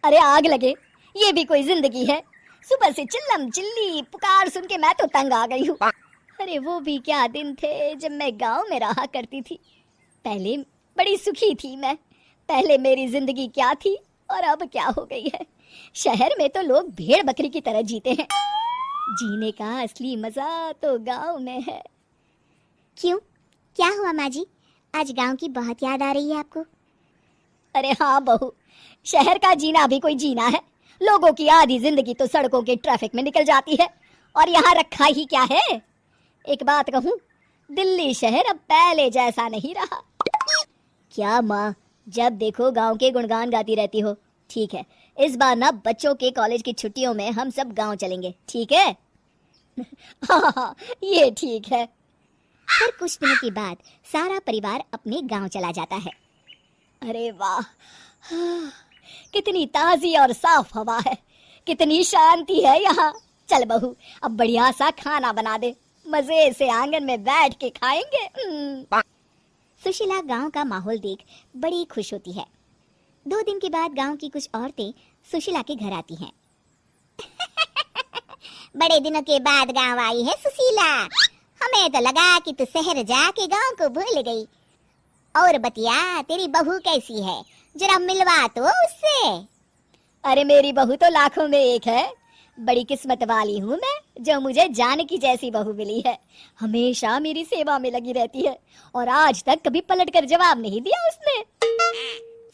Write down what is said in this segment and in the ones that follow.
अरे आग लगे, ये भी कोई जिंदगी है? सुबह से चिल्लम चिल्ली पुकार सुन के मैं तो तंग आ गई हूँ। अरे वो भी क्या दिन थे जब मैं गांव में रहा करती थी। पहले बड़ी सुखी थी मैं। पहले मेरी जिंदगी क्या थी और अब क्या हो गई है। शहर में तो लोग भेड़ बकरी की तरह जीते हैं। जीने का असली मजा तो गांव में है। क्यों, क्या हुआ माँ जी? आज गांव की बहुत याद आ रही है आपको? अरे हाँ बहू, शहर का जीना भी कोई जीना है? लोगों की आधी जिंदगी तो सड़कों के ट्रैफिक में निकल जाती है, और यहाँ रखा ही क्या है। एक बात कहूँ, दिल्ली शहर अब पहले जैसा नहीं रहा। क्या माँ, जब देखो गांव के गुणगान गाती रहती हो। ठीक है, इस बार ना बच्चों के कॉलेज की छुट्टियों में हम सब गांव चलेंगे, ठीक है? हाँ, ये ठीक है। फिर कुछ दिनों के बाद सारा परिवार अपने गांव चला जाता है। अरे वाह, कितनी ताजी और साफ हवा है, कितनी शांति है यहाँ। चल बहू, अब बढ़िया सा खाना बना दे, मजे से आंगन में बैठ के खाएंगे। सुशीला गांव का माहौल देख बड़ी खुश होती है। 2 दिन के बाद गांव की कुछ औरतें सुशीला के घर आती हैं। बड़े दिनों के बाद गांव आई है सुशीला। हमें तो लगा कि तू शहर जाके गांव को भूल गई। और बतिया, तेरी बहू कैसी है? जरा मिलवा तो उससे। अरे मेरी बहू तो लाखों में एक है। बड़ी किस्मत वाली हूँ मैं जो मुझे जानकी जैसी बहू मिली है। हमेशा मेरी सेवा में लगी रहती है, और आज तक कभी पलट कर जवाब नहीं दिया उसने।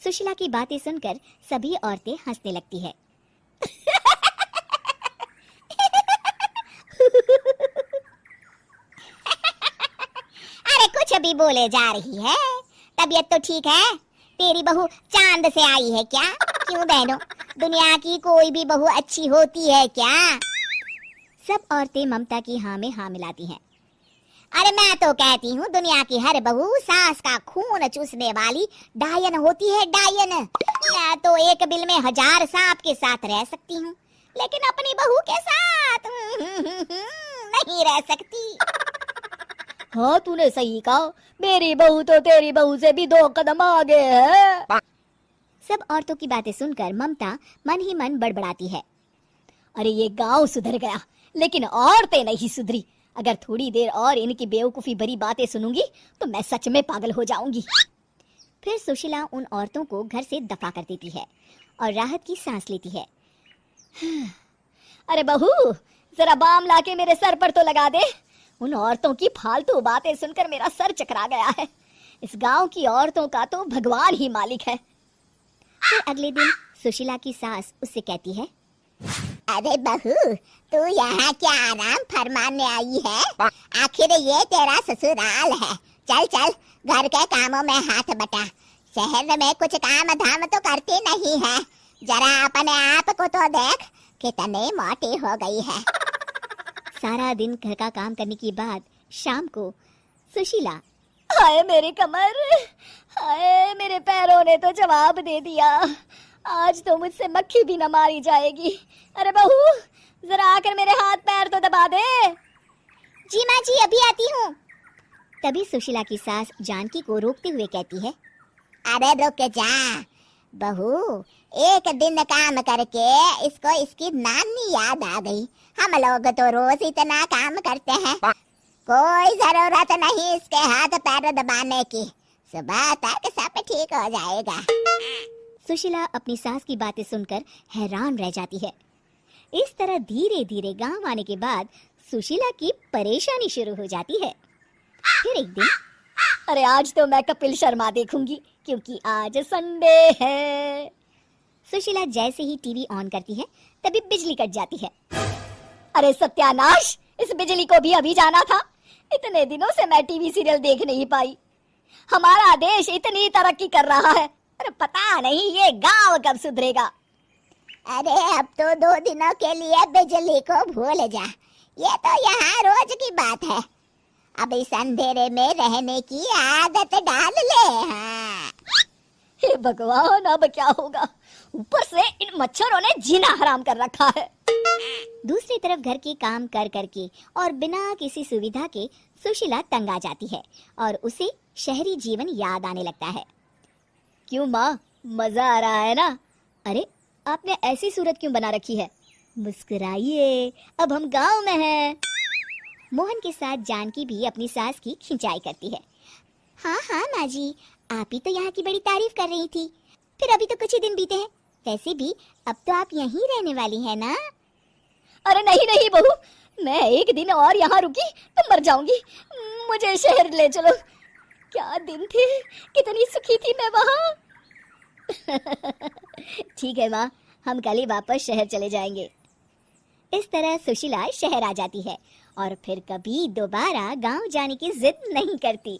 सुशीला की बातें सुनकर सभी औरतें हंसने लगती है। अरे कुछ अभी बोले जा रही है। तबीयत तो ठीक है? तेरी बहू चांद से आई है क्या? क्यों बहनों, दुनिया की कोई भी बहू अच्छी होती है क्या? सब औरतें ममता की हाँ में हाँ मिलाती हैं। अरे मैं तो कहती हूँ दुनिया की हर बहू सास का खून चूसने वाली डायन होती है, डायन। मैं तो एक बिल में 1000 सांप के साथ रह सकती हूँ, लेकिन अपनी बहू के साथ नहीं रह सकती। हाँ, तूने सही कहा। मेरी बहू तो तेरी बहू से भी 2 कदम आगे है। सब औरतों की बातें सुनकर ममता मन ही मन बड़बड़ाती है। अरे ये गांव सुधर गया, लेकिन औरतें नहीं सुधरी। अगर थोड़ी देर और इनकी बेवकूफी भरी बातें सुनूंगी तो मैं सच में पागल हो जाऊंगी। फिर सुशीला उन औरतों को घर से दफा कर देती है और राहत की सांस लेती है। अरे बहू, जरा बाम लाके मेरे सर पर तो लगा दे। उन औरतों की फालतू बातें सुनकर मेरा सर चकरा गया है। इस गांव की औरतों का तो भगवान ही मालिक है। फिर अगले दिन सुशीला की सास उससे कहती है, अरे बहू, तू यहाँ क्या आराम फरमाने आई है? आखिर ये तेरा ससुराल है। चल चल, घर के कामों में हाथ बटा। शहर में कुछ काम धाम तो करती नहीं है। जरा अपने आप को तो देख, कितनी मोटी हो गई है। सारा दिन घर का काम करने के बाद शाम को सुशीला, हाय मेरी कमर, हाय मेरे पैरों ने तो जवाब दे दिया। आज तो मुझसे मक्खी भी न मारी जाएगी। अरे बहू, जरा आकर मेरे हाथ पैर तो दबा दे। जी माँ जी, अभी आती हूँ। तभी सुशीला की सास जानकी को रोकते हुए कहती है, अरे रुक जा बहू, एक दिन काम करके इसको इसकी नानी याद आ गई। हम लोग तो रोज इतना काम करते हैं, कोई जरूरत नहीं इसके हाथ पैर दबाने की। सुबह तक सब ठीक हो जाएगा। सुशीला अपनी सास की बातें सुनकर हैरान रह जाती है। इस तरह धीरे धीरे गांव आने के बाद सुशीला की परेशानी शुरू हो जाती है। फिर एक दिन, अरे आज तो मैं कपिल शर्मा देखूंगी, क्योंकि आज संडे है। सुशीला जैसे ही टीवी ऑन करती है तभी बिजली कट जाती है। अरे सत्यानाश, इस बिजली को भी अभी जाना था। इतने दिनों से मैं टीवी सीरियल देख नहीं पाई। हमारा देश इतनी तरक्की कर रहा है, अरे पता नहीं ये गांव कब सुधरेगा। अरे अब तो 2 दिनों के लिए बिजली को भूल जा, ये तो यहाँ रोज की बात है। अब इस अंधेरे में रहने की आदत डाल ले। हाँ। हे भगवान, अब क्या होगा? ऊपर से इन मच्छरों ने जीना हराम कर रखा है। दूसरी तरफ घर के काम कर करके और बिना किसी सुविधा के सुशीला तंग आ जाती है और उसे शहरी जीवन याद आने लगता है। क्यों माँ, मजा आ रहा है ना? अरे आपने ऐसी सूरत क्यों बना रखी है? मुस्कुराइए, अब हम गांव में हैं। मोहन के साथ जानकी भी अपनी सास की खिंचाई करती है। हाँ हाँ माँ जी, आप ही तो यहाँ की बड़ी तारीफ कर रही थी। फिर अभी तो कुछ ही दिन बीते हैं, वैसे भी अब तो आप यहीं रहने वाली है ना? अरे नहीं नहीं बहू, मैं एक दिन और यहाँ रुकी तो मर जाऊंगी। मुझे शहर ले चलो। क्या दिन थे, कितनी सुखी थी मैं वहाँ। ठीक है माँ, हम कल ही वापस शहर चले जाएंगे। इस तरह सुशीला शहर आ जाती है और फिर कभी दोबारा गांव जाने की जिद नहीं करती।